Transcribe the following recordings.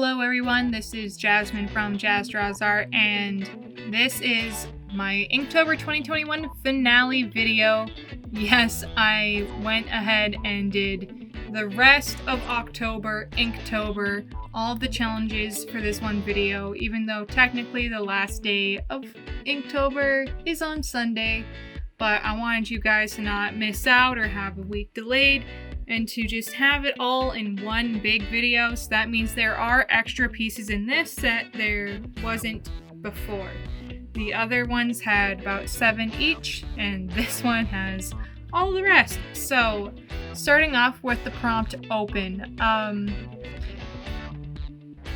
Hello everyone, this is Jasmine from JazzDrawsArt, and this is my Inktober 2021 finale video. Yes, I went ahead and did the rest of October, Inktober, all of the challenges for this one video, even though technically the last day of Inktober is on Sunday. But I wanted you guys to not miss out or have a week delayed, and to just have it all in one big video. So that means there are extra pieces in this that there wasn't before. The other ones had about 7 each, and this one has all the rest. So starting off with the prompt open.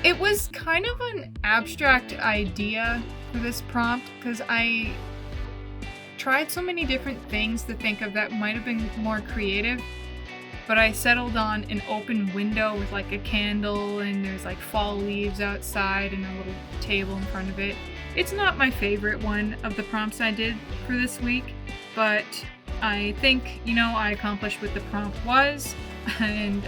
It was kind of an abstract idea for this prompt because I tried so many different things to think of that might have been more creative, but I settled on an open window with like a candle, and there's like fall leaves outside and a little table in front of it. It's not my favorite one of the prompts I did for this week, but I think, I accomplished what the prompt was, and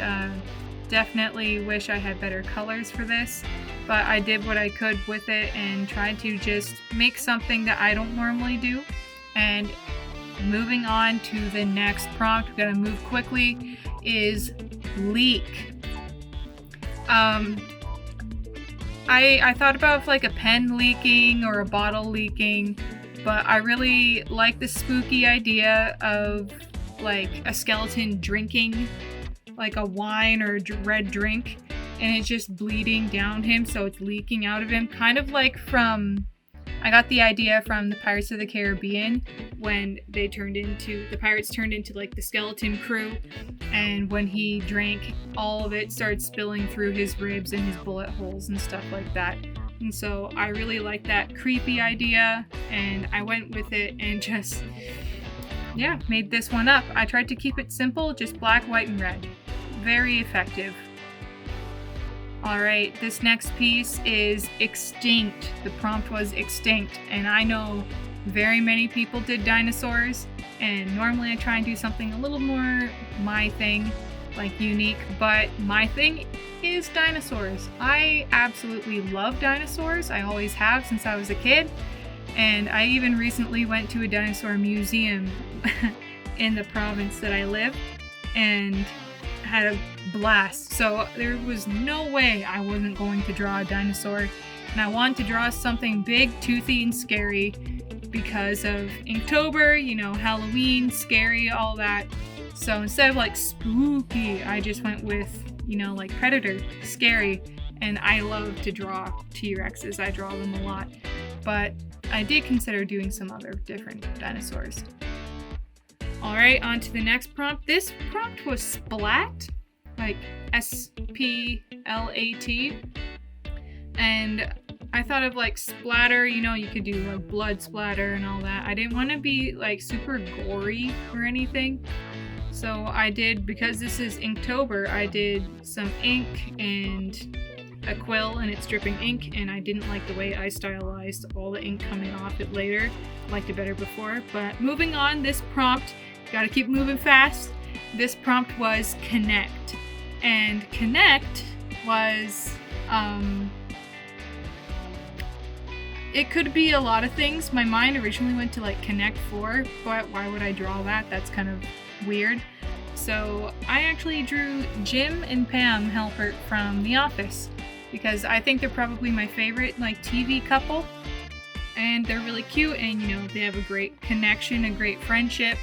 definitely wish I had better colors for this, but I did what I could with it and tried to just make something that I don't normally do. And moving on to the next prompt, we're gonna move quickly, is leak. I thought about like a pen leaking or a bottle leaking, but I really like the spooky idea of like a skeleton drinking like a wine or a red drink, and it's just bleeding down him, so it's leaking out of him, kind of like from, I got the idea from the Pirates of the Caribbean when the pirates turned into like the skeleton crew, and when he drank, all of it started spilling through his ribs and his bullet holes and stuff like that. And so I really like that creepy idea, and I went with it and just, made this one up. I tried to keep it simple, just black, white, and red. Very effective. Alright, this next piece is extinct. The prompt was extinct, and I know very many people did dinosaurs, and normally I try and do something a little more my thing, like unique, but my thing is dinosaurs. I absolutely love dinosaurs. I always have since I was a kid, and I even recently went to a dinosaur museum in the province that I live, and had a blast. So there was no way I wasn't going to draw a dinosaur, and I wanted to draw something big, toothy, and scary because of Inktober, Halloween, scary, all that. So instead of like spooky, I just went with, like predator, scary, and I love to draw T-Rexes. I draw them a lot, but I did consider doing some other different dinosaurs. Alright, on to the next prompt. This prompt was splat, like S-P-L-A-T, and I thought of like splatter, you could do like blood splatter and all that. I didn't want to be like super gory or anything, so I did, because this is Inktober, I did some ink and a quill, and it's dripping ink, and I didn't like the way I stylized all the ink coming off it later. Liked it better before. But moving on, this prompt, gotta keep moving fast. This prompt was connect, and connect was it could be a lot of things. My mind originally went to like Connect 4, but why would I draw that? That's kind of weird. So I actually drew Jim and Pam Halpert from The Office, because I think they're probably my favorite like TV couple, and they're really cute, and they have a great connection, a great friendship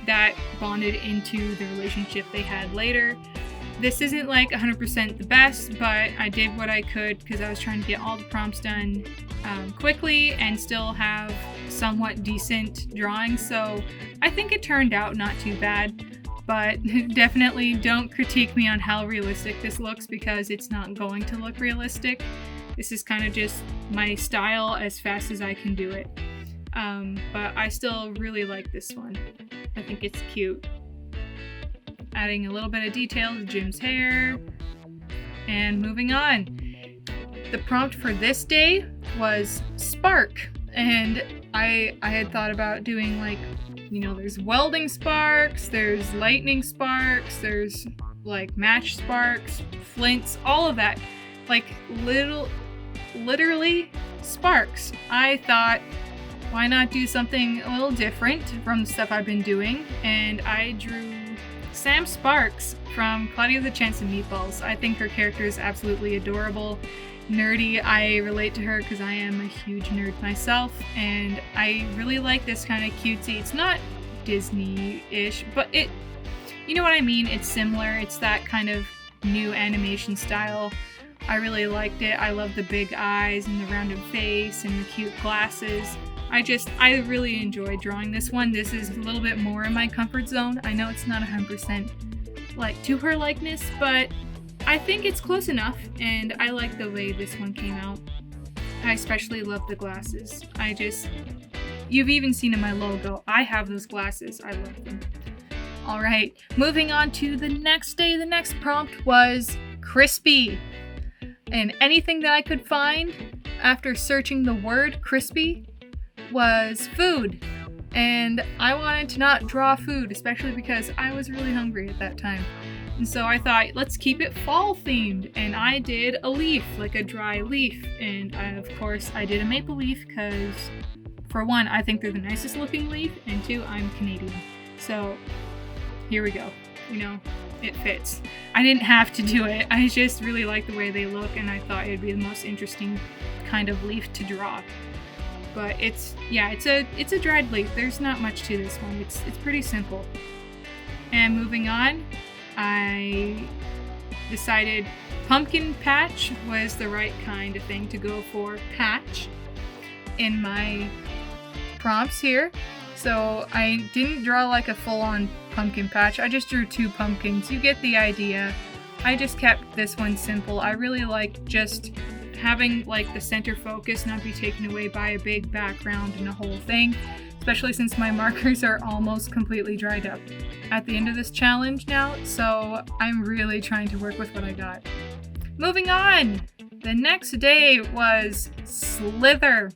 that bonded into the relationship they had later. This isn't like 100% the best, but I did what I could because I was trying to get all the prompts done quickly and still have somewhat decent drawings, so I think it turned out not too bad. But definitely don't critique me on how realistic this looks, because it's not going to look realistic. This is kind of just my style as fast as I can do it. But I still really like this one. I think it's cute. Adding a little bit of detail to Jim's hair. And moving on. The prompt for this day was spark. And I had thought about doing like, there's welding sparks, there's lightning sparks, there's like match sparks, flints, all of that. like literally sparks. I thought, why not do something a little different from the stuff I've been doing? And I drew Sam Sparks from Claudia the Chance of Meatballs. I think her character is absolutely adorable, nerdy. I relate to her because I am a huge nerd myself, and I really like this kind of cutesy. It's not Disney-ish, but you know what I mean? It's similar. It's that kind of new animation style. I really liked it. I love the big eyes and the rounded face and the cute glasses. I really enjoyed drawing this one. This is a little bit more in my comfort zone. I know it's not 100% like to her likeness, but I think it's close enough, and I like the way this one came out. I especially love the glasses. You've even seen in my logo, I have those glasses. I love them. Alright, moving on to the next day. The next prompt was crispy. And anything that I could find after searching the word crispy was food. And I wanted to not draw food, especially because I was really hungry at that time. And so I thought, let's keep it fall themed. And I did a leaf, like a dry leaf. And of course I did a maple leaf because, for one, I think they're the nicest looking leaf, and two, I'm Canadian. So here we go. You know, it fits. I didn't have to do it. I just really like the way they look, and I thought it'd be the most interesting kind of leaf to draw. But it's a dried leaf. There's not much to this one. It's pretty simple. And moving on, I decided pumpkin patch was the right kind of thing to go for patch in my prompts here. So I didn't draw like a full-on pumpkin patch. I just drew 2 pumpkins. You get the idea. I just kept this one simple. I really like just having like the center focus not be taken away by a big background and a whole thing, especially since my markers are almost completely dried up at the end of this challenge now, so I'm really trying to work with what I got. Moving on! The next day was Slither.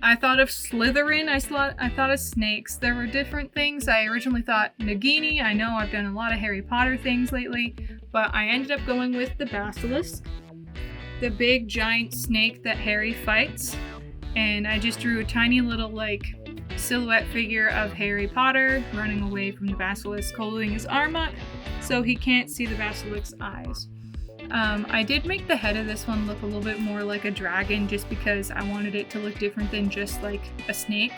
I thought of Slytherin, I thought of snakes. There were different things. I originally thought Nagini. I know I've done a lot of Harry Potter things lately, but I ended up going with the basilisk, the big giant snake that Harry fights. And I just drew a tiny little like silhouette figure of Harry Potter running away from the basilisk, holding his arm up so he can't see the basilisk's eyes. I did make the head of this one look a little bit more like a dragon just because I wanted it to look different than just like a snake.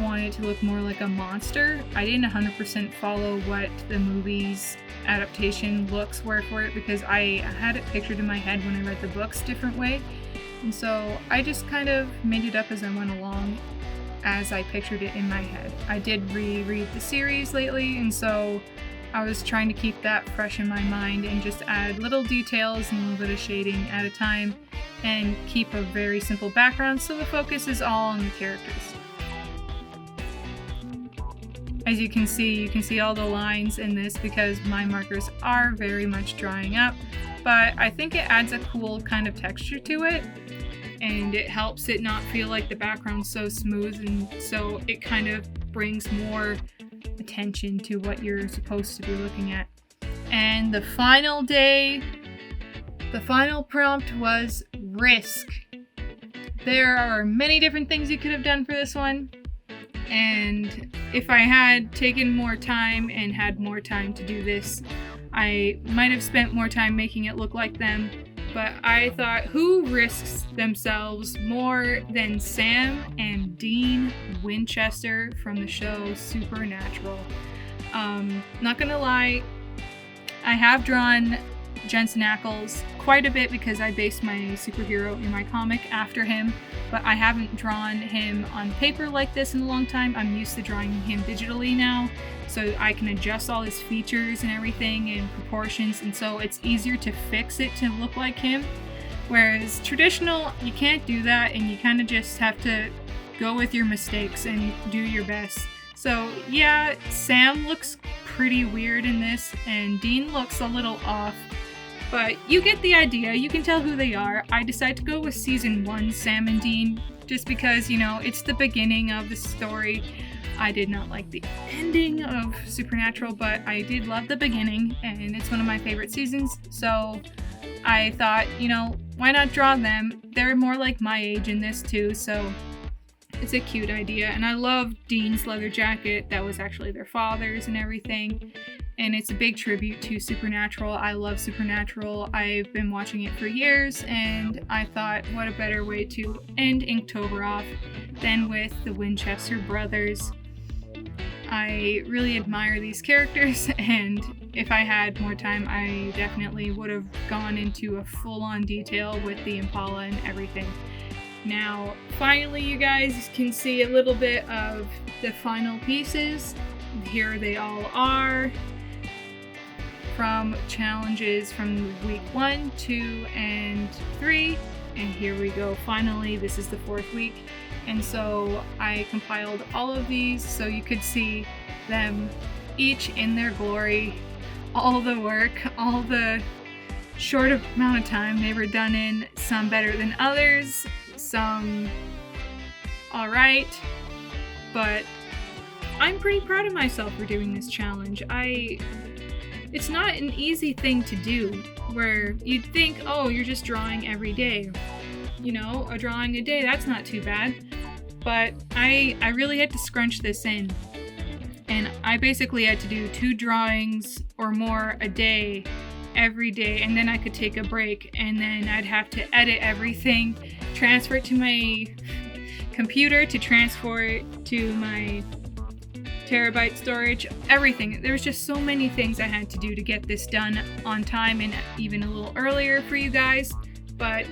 I wanted it to look more like a monster. I didn't 100% follow what the movie's adaptation looks were for it because I had it pictured in my head when I read the books a different way. And so I just kind of made it up as I went along as I pictured it in my head. I did reread the series lately, and so I was trying to keep that fresh in my mind and just add little details and a little bit of shading at a time and keep a very simple background so the focus is all on the characters. As you can see all the lines in this because my markers are very much drying up, but I think it adds a cool kind of texture to it, and it helps it not feel like the background's so smooth, and so it kind of brings more attention to what you're supposed to be looking at. And the final day, the final prompt was risk. There are many different things you could have done for this one, and if I had taken more time and had more time to do this, I might have spent more time making it look like them. But I thought, who risks themselves more than Sam and Dean Winchester from the show Supernatural? Not gonna lie, I have drawn Jensen Ackles quite a bit because I based my superhero in my comic after him, but I haven't drawn him on paper like this in a long time. I'm used to drawing him digitally now, so I can adjust all his features and everything and proportions, and so it's easier to fix it to look like him. Whereas traditional, you can't do that, and you kind of just have to go with your mistakes and do your best. So yeah, Sam looks pretty weird in this, and Dean looks a little off, but you get the idea. You can tell who they are. I decided to go with season 1, Sam and Dean, just because, you know, it's the beginning of the story. I did not like the ending of Supernatural, but I did love the beginning, and it's one of my favorite seasons, so I thought, you know, why not draw them? They're more like my age in this too, so it's a cute idea. And I love Dean's leather jacket. That was actually their father's and everything. And it's a big tribute to Supernatural. I love Supernatural. I've been watching it for years, and I thought, what a better way to end Inktober off than with the Winchester brothers. I really admire these characters, and if I had more time, I definitely would have gone into a full-on detail with the Impala and everything. Now, finally, you guys can see a little bit of the final pieces. Here they all are, from challenges from week 1, 2, and 3. And here we go. Finally, this is the 4th week. And so I compiled all of these so you could see them each in their glory, all the work, all the short amount of time they were done in, some better than others, some alright, but I'm pretty proud of myself for doing this challenge. It's not an easy thing to do, where you'd think, oh, you're just drawing every day. You know, a drawing a day, that's not too bad. But I really had to scrunch this in. And I basically had to do 2 drawings or more a day, every day, and then I could take a break, and then I'd have to edit everything, transfer it to my computer to transfer it to my terabyte storage, everything. There was just so many things I had to do to get this done on time and even a little earlier for you guys, but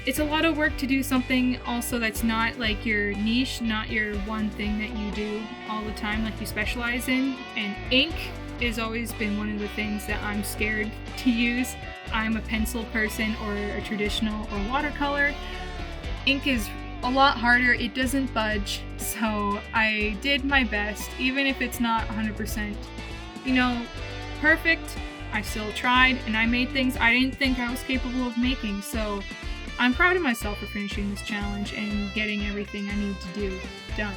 it's a lot of work to do something also that's not like your niche, not your one thing that you do all the time, like you specialize in. And ink has always been one of the things that I'm scared to use. I'm a pencil person or a traditional or watercolor. Ink is a lot harder, it doesn't budge, so I did my best, even if it's not 100%, you know, perfect. I still tried, and I made things I didn't think I was capable of making, so I'm proud of myself for finishing this challenge and getting everything I need to do done.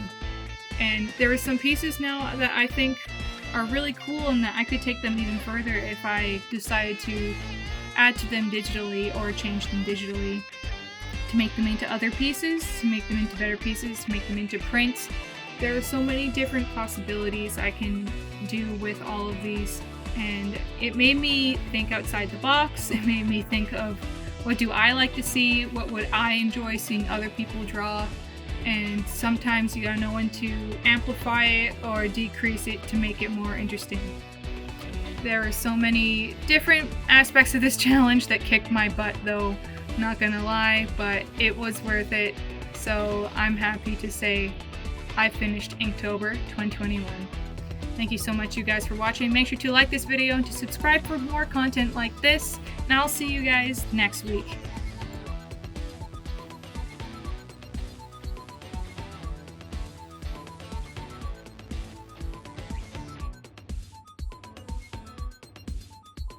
And there are some pieces now that I think are really cool and that I could take them even further if I decided to add to them digitally or change them digitally, to make them into other pieces, to make them into better pieces, to make them into prints. There are so many different possibilities I can do with all of these, and it made me think outside the box. It made me think of, what do I like to see? What would I enjoy seeing other people draw? And sometimes you gotta know when to amplify it or decrease it to make it more interesting. There are so many different aspects of this challenge that kicked my butt though, not gonna lie, but it was worth it. So I'm happy to say I finished Inktober 2021. Thank you so much, you guys, for watching. Make sure to like this video and to subscribe for more content like this, and I'll see you guys next week.